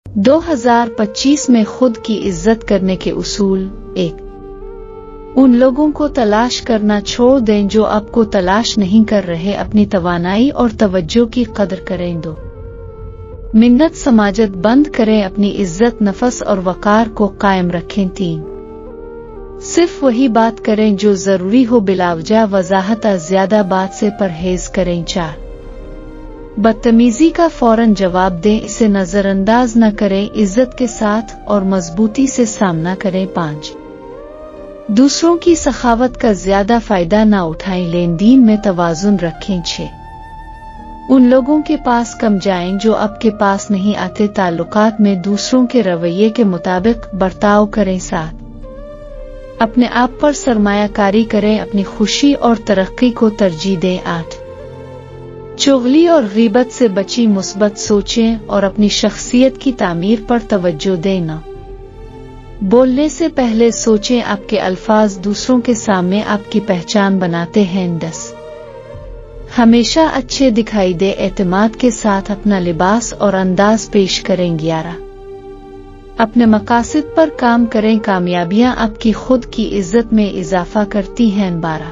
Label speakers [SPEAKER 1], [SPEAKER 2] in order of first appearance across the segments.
[SPEAKER 1] 2025 में खुद की इज्जत करने के उसूल। 1. उन लोगों को तलाश करना छोड़ दें जो आपको तलाश नहीं कर रहे। अपनी तवानाई और तवज्जो की कदर करें। 2. मिन्नत समाजत बंद करें। अपनी इज्जत, नफस और वकार को कायम रखें। 3. सिर्फ वही बात करें जो जरूरी हो, बिलावजा वजाहत, ज्यादा बात से परहेज करें। 4. बदतमीजी का फौरन जवाब दें, इसे नजरअंदाज न करें, इज्जत के साथ और मजबूती से सामना करें। 5. दूसरों की सखावत का ज्यादा फायदा न उठाएं, लेन देन में तवाजुन रखें। 6. उन लोगों के पास कम जाएं जो आपके पास नहीं आते। ताल्लुकात में दूसरों के रवैये के मुताबिक बर्ताव करें। 7. अपने आप पर सरमायाकारी करें, अपनी खुशी और तरक्की को तरजीह दें। 8. चुगली और गीबत से बची, मुस्बत सोचें और अपनी शख्सियत की तामीर पर तवज्जो दें। 9. बोलने से पहले सोचें, आपके अल्फाज दूसरों के सामने आपकी पहचान बनाते हैं। 10. हमेशा अच्छे दिखाई दे, एतमाद के साथ अपना लिबास और अंदाज पेश करें। 11. अपने मकासद पर काम करें, कामयाबियां आपकी खुद की इज्जत में इजाफा करती हैं। 12.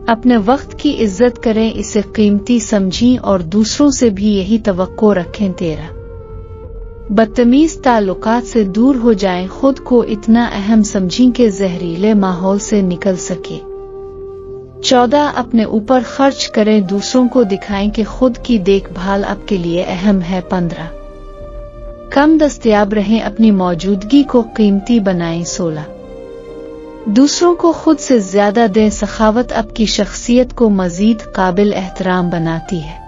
[SPEAKER 1] अपने वक्त की इज्जत करें, इसे कीमती समझें और दूसरों से भी यही तवक्को रखें। 13. बदतमीज ताल्लुकात से दूर हो जाएं, खुद को इतना अहम समझें कि जहरीले माहौल से निकल सके। 14. अपने ऊपर खर्च करें, दूसरों को दिखाएं कि खुद की देखभाल आपके लिए अहम है। 15. कम दस्तयाब रहें, अपनी मौजूदगी को कीमती बनाएं। 16. दूसरों को खुद से ज्यादा दें, सखावत आपकी शख्सियत को मजीद काबिल एहतराम बनाती है।